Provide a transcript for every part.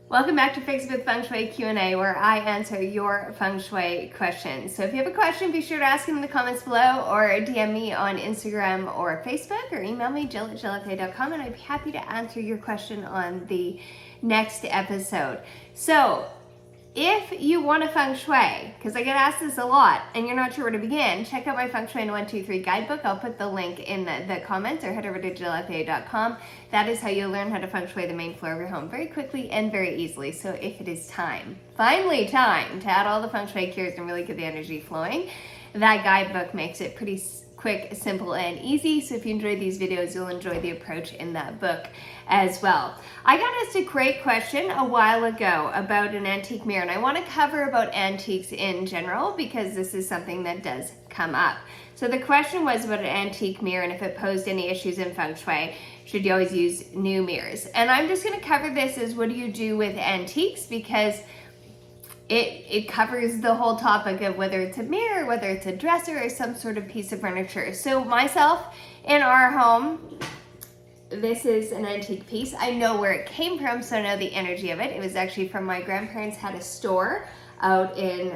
Welcome back to Fix with Feng Shui Q&A, where I answer your Feng Shui questions. So if you have a question, be sure to ask them in the comments below or DM me on Instagram or Facebook or email me, jill@jillfa.com, and I'd be happy to answer your question on the next episode. So if you want a Feng Shui, because I get asked this a lot and you're not sure where to begin, check out my Feng Shui in 123 guidebook. I'll put the link in the comments, or head over to jillfa.com. That is how you'll learn how to Feng Shui the main floor of your home very quickly and very easily. So if it is finally time to add all the Feng Shui cures and really get the energy flowing, that guidebook makes it pretty quick, simple, and easy. So if you enjoyed these videos, you'll enjoy the approach in that book as well. I got asked a great question a while ago about an antique mirror, and I want to cover about antiques in general because this is something that does come up. So the question was about an antique mirror and if it posed any issues in Feng Shui. Should you always use new mirrors? And I'm just going to cover this as what do you do with antiques, because it covers the whole topic of whether it's a mirror, whether it's a dresser, or some sort of piece of furniture. So myself, in our home, this is an antique piece. I know where it came from, so I know the energy of it. It was actually from my grandparents had a store out in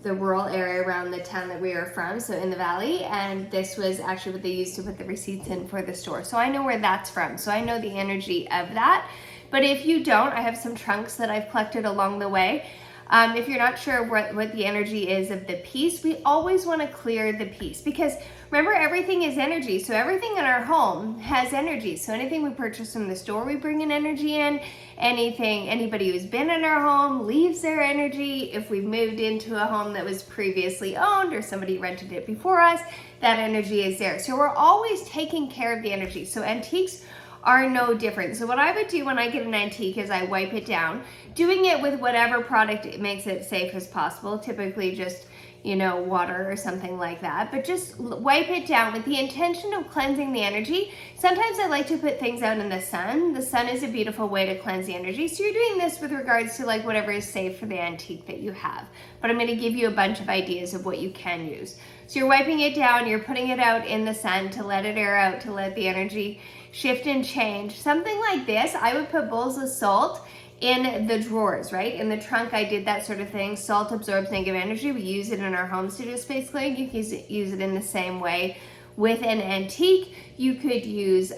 the rural area around the town that we are from, so in the valley, and this was actually what they used to put the receipts in for the store. So I know where that's from, so I know the energy of that. But if you don't, I have some trunks that I've collected along the way. If you're not sure what the energy is of the piece, we always want to clear the piece, because remember, everything is energy. So everything in our home has energy. So anything we purchase from the store, we bring an energy in. Anybody who's been in our home leaves their energy. If we've moved into a home that was previously owned or somebody rented it before us, that energy is there. So we're always taking care of the energy. So antiques are no different. So what I would do when I get an antique is I wipe it down, doing it with whatever product it makes it safe as possible, typically just, water or something like that, but just wipe it down with the intention of cleansing the energy. Sometimes I like to put things out in the sun. The sun is a beautiful way to cleanse the energy. So you're doing this with regards to like whatever is safe for the antique that you have. But I'm going to give you a bunch of ideas of what you can use. So you're wiping it down, you're putting it out in the sun to let it air out, to let the energy shift and change. Something like this, I would put bowls of salt in the drawers, right? In the trunk, I did that sort of thing. Salt absorbs negative energy. We use it in our home studio space cleaning. You can use it in the same way with an antique. You could use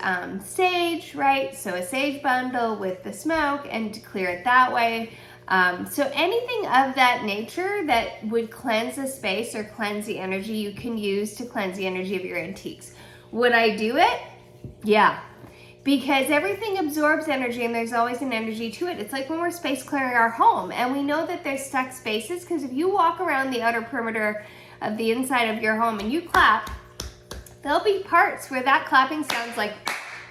sage, right? So a sage bundle with the smoke and to clear it that way. So anything of that nature that would cleanse the space or cleanse the energy, you can use to cleanse the energy of your antiques. Would I do it? Yeah. Because everything absorbs energy and there's always an energy to it. It's like when we're space clearing our home and we know that there's stuck spaces, because if you walk around the outer perimeter of the inside of your home and you clap, there'll be parts where that clapping sounds like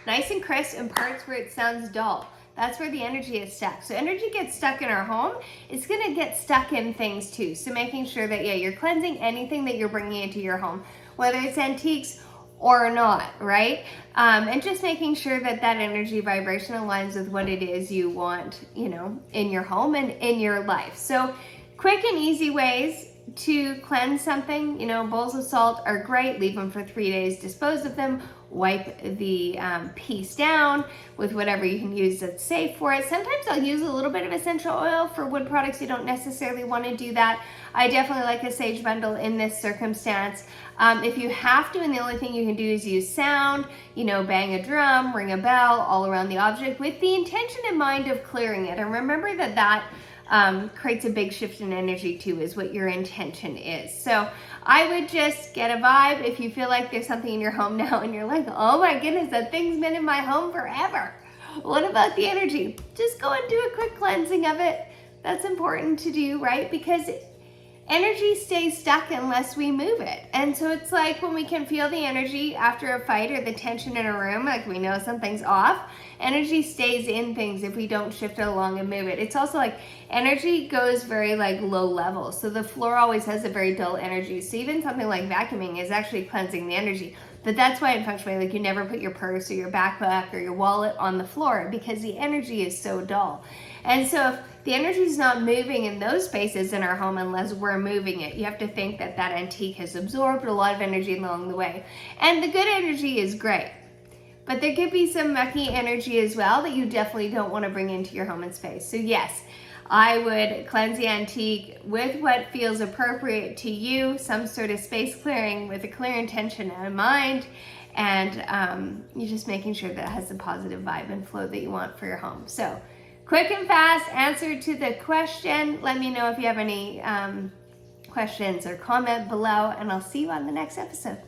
nice and crisp and parts where it sounds dull. That's where the energy is stuck. So energy gets stuck in our home. It's going to get stuck in things too. So making sure that, you're cleansing anything that you're bringing into your home, whether it's antiques or not, right? And just making sure that that energy vibration aligns with what it is you want, in your home and in your life. So quick and easy ways to cleanse something, bowls of salt are great. Leave them for 3 days, dispose of them, wipe the piece down with whatever you can use that's safe for it. Sometimes I'll use a little bit of essential oil. For wood products, you don't necessarily want to do that. I definitely like a sage bundle in this circumstance. If you have to, and the only thing you can do is use sound, bang a drum, ring a bell all around the object with the intention in mind of clearing it. And remember that creates a big shift in energy too, is what your intention is. So I would just get a vibe. If you feel like there's something in your home now and you're like, oh my goodness, that thing's been in my home forever. What about the energy? Just go and do a quick cleansing of it. That's important to do, right? Because energy stays stuck unless we move it. And so it's like when we can feel the energy after a fight or the tension in a room, like we know something's off, energy stays in things if we don't shift it along and move it. It's also like energy goes very low level. So the floor always has a very dull energy. So even something like vacuuming is actually cleansing the energy. But that's why in Feng Shui, you never put your purse or your backpack or your wallet on the floor, because the energy is so dull. And so if the energy is not moving in those spaces in our home unless we're moving it, you have to think that that antique has absorbed a lot of energy along the way. And the good energy is great. But there could be some mucky energy as well that you definitely don't want to bring into your home and space. So yes, I would cleanse the antique with what feels appropriate to you, some sort of space clearing with a clear intention in mind, and you're just making sure that it has the positive vibe and flow that you want for your home. So quick and fast answer to the question. Let me know if you have any questions or comment below, and I'll see you on the next episode.